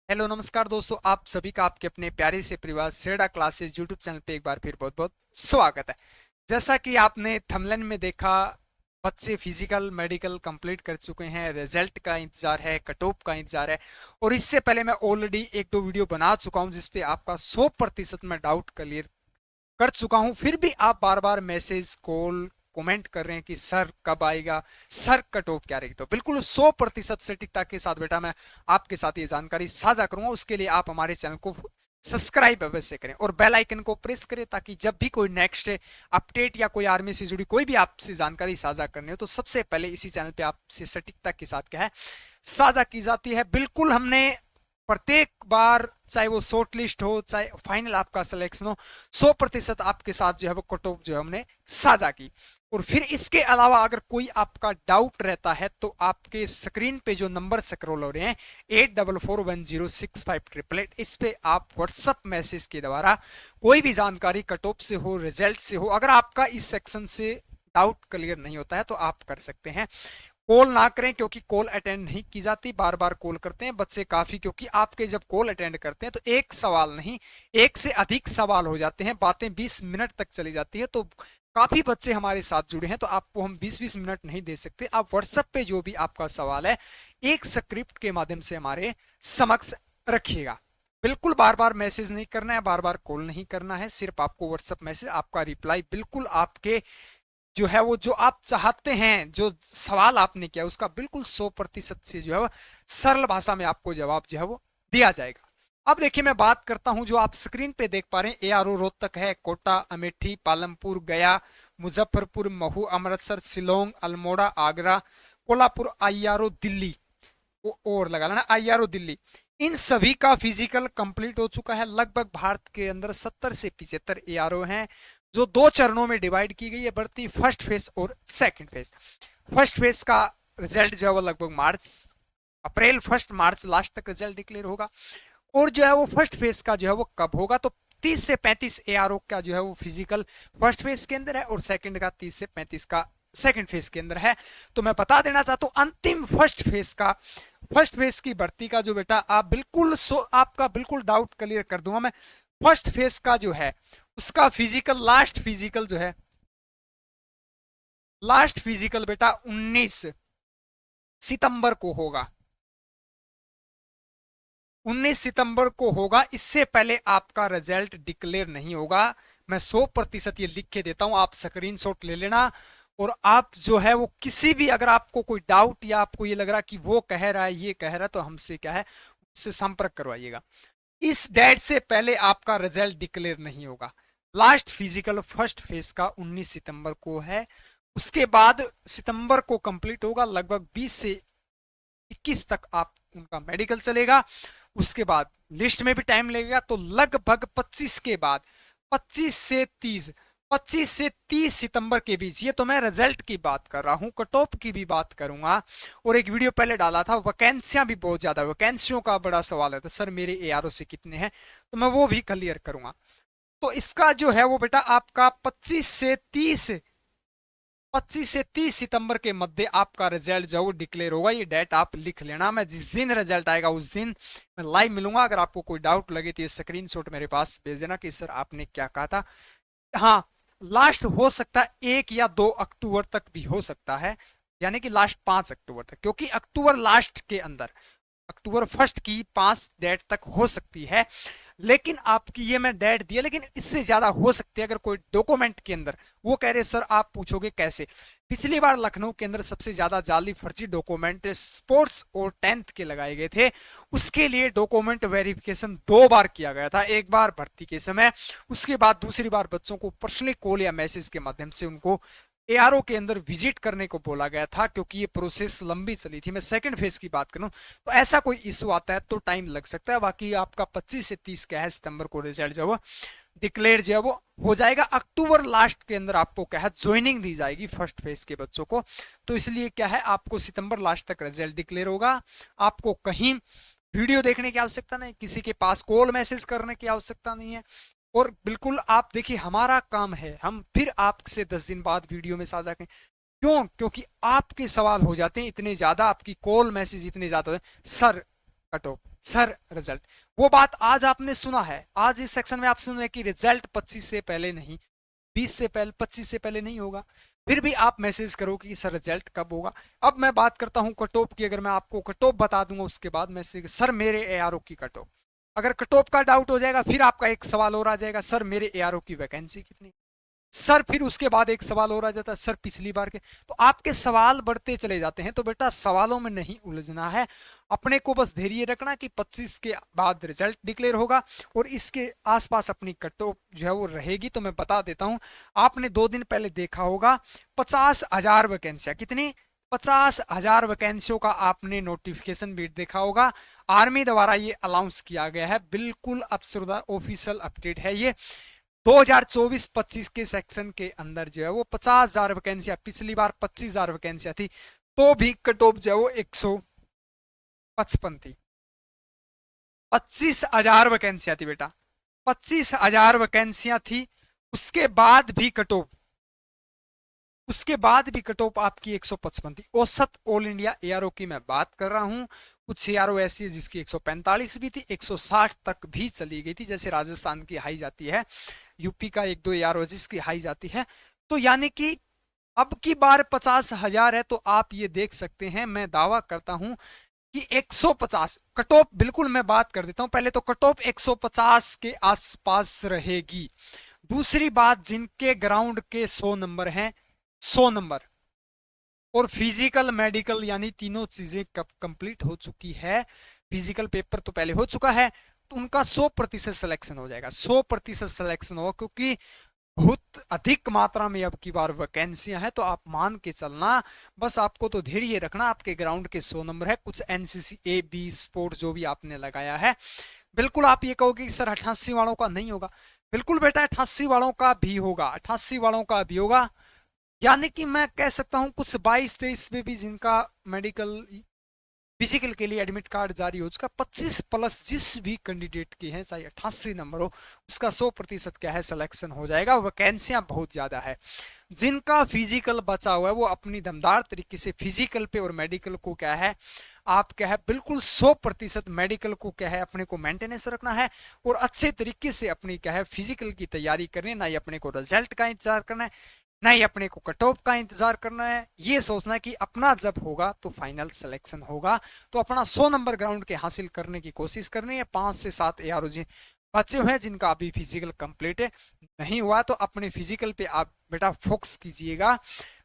Hello नमस्कार दोस्तों, आप सभी का आपके अपने प्यारे से परिवार सेड़ा क्लासेस यूट्यूब चैनल पे एक बार फिर बहुत बहुत स्वागत है। जैसा कि आपने थंबनेल में देखा, बच्चे फिजिकल मेडिकल कंप्लीट कर चुके हैं, रिजल्ट का इंतजार है, कट ऑफ का इंतजार है। और इससे पहले मैं ऑलरेडी एक दो वीडियो बना चुका हूं जिसपे आपका 100% मैं डाउट क्लियर कर चुका हूं। फिर भी आप बार बार मैसेज कॉल कमेंट कर रहे हैं कि सर कब आएगा, सर कट ऑफ क्या रहेगी। तो बिल्कुल 100% सटीकता के साथ बेटा मैं आपके साथ ये जानकारी साझा करूंगा। उसके लिए आप हमारे चैनल को सब्सक्राइब अवश्य करें और बेल आइकन को प्रेस करें ताकि जब भी कोई नेक्स्ट अपडेट या कोई आर्मी से जुड़ी कोई भी आपसे जानकारी साझा करनी हो तो सबसे पहले इसी चैनल पे आपसे सटीकता के साथ क्या है साझा की जाती है। बिल्कुल हमने प्रत्येक बार, चाहे वो शॉर्ट लिस्ट हो चाहे फाइनल आपका सिलेक्शन हो, 100% आपके साथ जो है वो कट ऑफ जो है हमने साझा की। और फिर इसके अलावा अगर कोई आपका डाउट रहता है तो आपके स्क्रीन पे जो नंबर स्क्रॉल हो रहे हैं 8441065888, इस पे आप व्हाट्सएप मैसेज के द्वारा कोई भी जानकारी कट ऑफ से हो, रिजल्ट से हो, अगर आपका इस सेक्शन से डाउट क्लियर नहीं होता है तो आप कर सकते हैं। कॉल ना करें क्योंकि कॉल अटेंड नहीं की जाती, बार बार कॉल करते हैं बच्चे काफी, क्योंकि आपके जब कॉल अटेंड करते हैं तो एक सवाल नहीं एक से अधिक सवाल हो जाते हैं, बातें 20 मिनट तक चली जाती है। तो काफी बच्चे हमारे साथ जुड़े हैं तो आपको हम 20-20 मिनट नहीं दे सकते। आप व्हाट्सएप पे जो भी आपका सवाल है एक स्क्रिप्ट के माध्यम से हमारे समक्ष रखिएगा। बिल्कुल बार बार मैसेज नहीं करना है, बार बार कॉल नहीं करना है, सिर्फ आपको व्हाट्सएप मैसेज, आपका रिप्लाई बिल्कुल आपके जो है वो जो आप चाहते हैं, जो सवाल आपने किया उसका बिल्कुल 100% से जो है वो सरल भाषा में आपको जवाब जो है वो दिया जाएगा। अब देखिए मैं बात करता हूं, जो आप स्क्रीन पे देख पा रहे हैं एआरओ रोहतक है, कोटा, अमेठी, पालमपुर, गया, मुजफ्फरपुर, महू, अमृतसर, शिलोंग, अल्मोड़ा, आगरा, कोल्हापुर, आईआरओ दिल्ली, और लगा लेना आईआरओ दिल्ली। इन सभी का फिजिकल कंप्लीट हो चुका है। लगभग भारत के अंदर 70 से 75 एआरओ हैं जो दो चरणों में डिवाइड की गई है भर्ती, फर्स्ट फेज और सेकंड फेज। फर्स्ट फेज का रिजल्ट जो है वो लगभग अप्रैल फर्स्ट मार्च लास्ट तक रिजल्ट डिक्लेयर होगा। और जो है वो फर्स्ट फेज का जो है वो कब होगा तो 30 से 35 एआरओ का जो है वो फिजिकल फर्स्ट फेज के अंदर है और सेकंड का 30 से 35 का सेकंड फेज के अंदर है। तो मैं बता देना चाहता हूं अंतिम फर्स्ट फेज की भर्ती का जो बेटा आप बिल्कुल आपका बिल्कुल डाउट क्लियर कर दूंगा मैं। फर्स्ट फेज का जो है उसका फिजिकल, लास्ट फिजिकल बेटा 19 सितंबर को होगा। 19 सितंबर को होगा, इससे पहले आपका रिजल्ट डिक्लेयर नहीं होगा। मैं 100% ये लिख के देता हूं, आप स्क्रीनशॉट ले लेना। और आप जो है वो किसी भी, अगर आपको कोई डाउट या आपको ये लग रहा कि वो कह रहा है ये कह रहा है तो हमसे क्या है उससे संपर्क करवाइएगा। इस डेट से पहले आपका रिजल्ट डिक्लेयर नहीं होगा। लास्ट फिजिकल फर्स्ट फेज का 19 सितंबर को है। उसके बाद सितंबर को कंप्लीट होगा, लगभग 20 से 21 तक आप उनका मेडिकल चलेगा। उसके बाद लिस्ट में भी टाइम लगेगा, तो लगभग 25 के बाद 25 से 30 सितंबर के बीच, ये तो मैं रिजल्ट की बात कर रहा हूं, कट ऑफ की भी बात करूंगा। और एक वीडियो पहले डाला था, वैकेंसियां भी बहुत ज्यादा, वैकेंसियों का बड़ा सवाल है तो सर मेरे एआरओ से कितने हैं, तो मैं वो भी क्लियर करूंगा। तो इसका जो है वो बेटा आपका 25 से 30 सितंबर के मध्य आपका रिजल्ट जो डिक्लेयर होगा। ये डेट आप लिख लेना, मैं जिस दिन रिजल्ट आएगा उस दिन मैं लाइव मिलूंगा। अगर आपको कोई डाउट लगे तो ये स्क्रीनशॉट मेरे पास भेज देना कि सर आपने क्या कहा था। हाँ, लास्ट हो सकता है 1 या 2 अक्टूबर तक भी हो सकता है, यानी कि लास्ट 5 अक्टूबर तक, क्योंकि अक्टूबर लास्ट के अंदर अक्टूबर फर्स्ट की 5 डेट तक हो सकती है। लेकिन आपकी ये मैं डेट दिया, लेकिन इससे ज्यादा हो सकती है अगर कोई डॉक्यूमेंट के अंदर वो कह रहे सर, आप पूछोगे कैसे। पिछली बार लखनऊ के अंदर सबसे ज्यादा जाली फर्जी डॉक्यूमेंट स्पोर्ट्स और 10th के लगाए गए थे। उसके लिए डॉक्यूमेंट वेरिफिकेशन 2 बार किया गया था, एक बार भर्ती के समय, उसके बाद दूसरी बार बच्चों को पर्सनली कॉल या मैसेज के माध्यम से उनको एआरओ के अंदर विजिट करने को बोला गया था, क्योंकि ये प्रोसेस लंबी चली थी। मैं सेकंड फेज की बात करूं तो ऐसा कोई इशू आता है तो टाइम लग सकता है। बाकी आपका 25 से 30 क्या है सितंबर को रिजल्ट जो है डिक्लेयर जो है वो हो जाएगा। अक्टूबर लास्ट के अंदर आपको क्या है ज्वाइनिंग दी जाएगी फर्स्ट फेज के बच्चों को, तो इसलिए क्या है आपको सितंबर लास्ट तक रिजल्ट डिक्लेयर होगा। आपको कहीं वीडियो देखने की आवश्यकता नहीं, किसी के पास कॉल मैसेज करने की आवश्यकता नहीं है। और बिल्कुल आप देखिए, हमारा काम है हम फिर आपसे 10 दिन बाद वीडियो में साझा करें। क्योंकि आपके सवाल हो जाते हैं इतने ज्यादा, आपकी कॉल मैसेज इतने ज्यादा, sir cut off. Sir result, वो बात आज आपने सुना है, आज इस सेक्शन में आप सुन रहे कि रिजल्ट 25 से पहले नहीं, 20 से पहले, 25 से पहले नहीं होगा, फिर भी आप मैसेज करो कि सर रिजल्ट कब होगा। अब मैं बात करता हूं कट ऑफ की, अगर मैं आपको कट ऑफ बता दूंगा उसके बाद मैसेज, सर मेरे एआरओ की कट ऑफ। अगर कट ऑफ का डाउट हो जाएगा, फिर आपका एक सवाल और आ जाएगा, सर मेरे एआरओ की वैकेंसी कितनी। सर फिर उसके बाद एक सवाल और आ जाता है, सर पिछली बार के। तो आपके सवाल बढ़ते चले जाते हैं। तो बेटा सवालों में नहीं उलझना है, अपने को बस धैर्य रखना कि 25 के बाद रिजल्ट डिक्लेयर होगा और इसके आसपास अपनी कट ऑफ जो है वो रहेगी। तो मैं बता देता हूं, आपने 2 दिन पहले देखा होगा 50,000 वैकेंसियां, कितनी, 50,000 वैकेंसियों का आपने नोटिफिकेशन भी देखा होगा। आर्मी द्वारा ये अनाउंस किया गया है, बिल्कुल अब ऑफिशियल अपडेट है ये। 2024-25 के सेक्शन के अंदर जो है वो 50,000 वैकेंसियां, पिछली बार 25,000 वैकेंसियां थी, तो भी कट ऑफ जो है वो 155 थी। 25,000 वैकेंसियां थी बेटा, 25,000 वैकेंसियां थी, उसके बाद भी कट ऑफ, उसके बाद भी कट ऑफ आपकी 155 थी। औसत ऑल इंडिया एआरओ की मैं बात कर रहा हूं। कुछ एआरओ ऐसी है जिसकी 145 भी थी, 160 तक भी चली गई थी, जैसे राजस्थान की हाई जाती है, यूपी का 1-2 एआरओ जिसकी हाई जाती है। तो यानी कि अब की बार 50,000 है, तो आप ये देख सकते हैं, मैं दावा करता हूं कि 150 कट ऑफ, बिल्कुल मैं बात कर देता हूं, पहले तो कट ऑफ 150 के आसपास रहेगी। दूसरी बात, जिनके ग्राउंड के 100 नंबर हैं, 100 नंबर और फिजिकल मेडिकल यानी तीनों चीजें कंप्लीट हो चुकी है, फिजिकल पेपर तो पहले हो चुका है, तो उनका 100% सिलेक्शन हो जाएगा, 100% सिलेक्शन होगा, क्योंकि बहुत अधिक मात्रा में अब की बार वैकेंसियां हैं। तो आप मान के चलना, बस आपको तो धैर्य रखना, आपके ग्राउंड के 100 नंबर है, कुछ एनसीसी ए बी स्पोर्ट जो भी आपने लगाया है। बिल्कुल आप ये कहोगे कि सर 88 वालों का नहीं होगा, बिल्कुल बेटा 88 वालों का भी होगा, 88 वालों का भी होगा। यानी कि मैं कह सकता हूं कुछ 22-23 में भी जिनका मेडिकल फिजिकल के लिए एडमिट कार्ड जारी हो चुका, 25+ जिस भी कैंडिडेट की है, चाहे 88 नंबर हो, उसका 100% क्या है सिलेक्शन हो जाएगा। वैकेंसियां बहुत ज्यादा है। जिनका फिजिकल बचा हुआ है वो अपनी दमदार तरीके से फिजिकल पे और मेडिकल को क्या है, आप क्या है बिल्कुल 100% मेडिकल को क्या है अपने को मेंटेनेंस रखना है और अच्छे तरीके से अपनी क्या है फिजिकल की तैयारी करनी है। ना ही अपने को रिजल्ट का इंतजार करना है, ना ही अपने को कट ऑफ का इंतजार करना है, ये सोचना है कि अपना जब होगा तो फाइनल सिलेक्शन होगा। तो अपना 100 नंबर ग्राउंड के हासिल करने की कोशिश करनी है। 5 से 7 एआरओ जी बच्चे हुए हैं जिनका अभी फिजिकल कंप्लीट है, नहीं हुआ तो अपने फिजिकल पे आप बेटा फोकस कीजिएगा।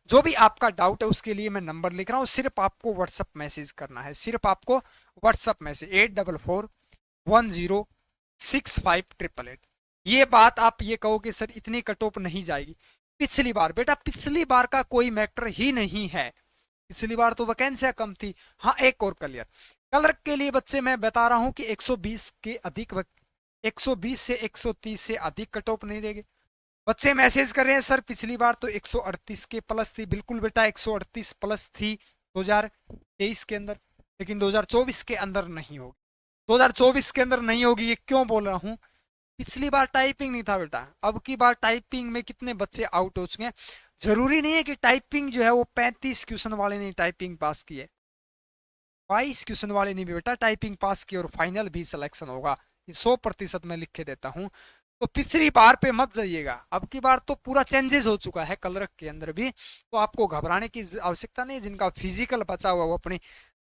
जो भी आपका डाउट है उसके लिए मैं नंबर लिख रहा हूँ, सिर्फ आपको व्हाट्सअप मैसेज करना है, सिर्फ आपको व्हाट्सअप मैसेज 8441065888। ये बात आप ये कहोगे सर इतनी कट ऑफ नहीं जाएगी। पिछली बार बेटा, पिछली बार का कोई मैटर ही नहीं है, पिछली बार तो वैकेंसियां कम थी। हाँ एक और क्लियर कलर के लिए बच्चे मैं बता रहा हूं कि 120 के अधिक 120 से 130 से अधिक कट ऑफ नहीं रहेगी। बच्चे मैसेज कर रहे हैं सर पिछली बार तो 138 के प्लस थी, बिल्कुल बेटा 138 प्लस थी 2023 के अंदर, लेकिन 2024 के अंदर नहीं होगी, 2024 के अंदर नहीं होगी। ये क्यों बोल रहा हूं, पिछली बार टाइपिंग नहीं था बेटा, अब की बार टाइपिंग में कितने बच्चे आउट हो चुके हैं। जरूरी नहीं है कि टाइपिंग जो है वो 35 क्वेश्चन वाले ने टाइपिंग पास की है, 22 क्वेश्चन वाले ने भी बेटा टाइपिंग पास की और फाइनल भी सिलेक्शन होगा। 100% मैं लिख के देता हूं। तो पिछली बार पे मत जाइएगा, अब की बार तो पूरा चेंजेस हो चुका है कलर के अंदर भी, तो आपको घबराने की आवश्यकता नहीं। जिनका फिजिकल बचा हुआ वो अपनी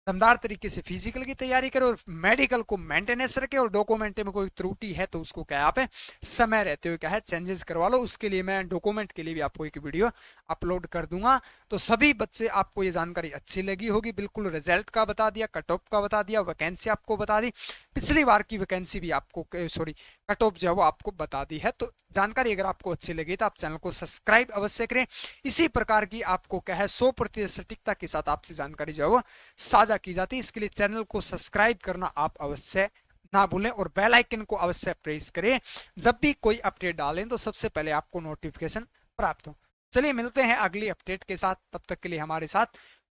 दमदार तरीके से फिजिकल की तैयारी करे और मेडिकल को मेंटेनेंस रखे, और डॉक्यूमेंट में कोई त्रुटि है तो उसको क्या आप समय रहते हुए क्या है चेंजेस करवा लो। उसके लिए मैं डॉक्यूमेंट के लिए भी आपको एक वीडियो अपलोड कर दूंगा। तो सभी बच्चे आपको ये जानकारी अच्छी लगी होगी, बिल्कुल रिजल्ट का बता दिया, कट ऑफ का बता दिया, वैकेंसी आपको बता दी, पिछली बार की वैकेंसी भी आपको सॉरी कट ऑफ जो है वो आपको बता दी है। तो जानकारी अगर आपको अच्छी लगी तो आप चैनल को सब्सक्राइब अवश्य करें। इसी प्रकार की आपको क्या है 100% सटीकता के साथ आपसे जानकारी जो है वो साझा की जाती है। इसके लिए चैनल को सब्सक्राइब करना आप अवश्य ना भूलें और बेल आइकन को अवश्य प्रेस करें। जब भी कोई अपडेट डालें तो सबसे पहले आपको नोटिफिकेशन प्राप्त हो। चलिए मिलते हैं अगली अपडेट के साथ, तब तक के लिए हमारे साथ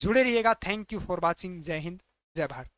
जुड़े रहिएगा। Thank you for watching. जय हिंद, जय भारत।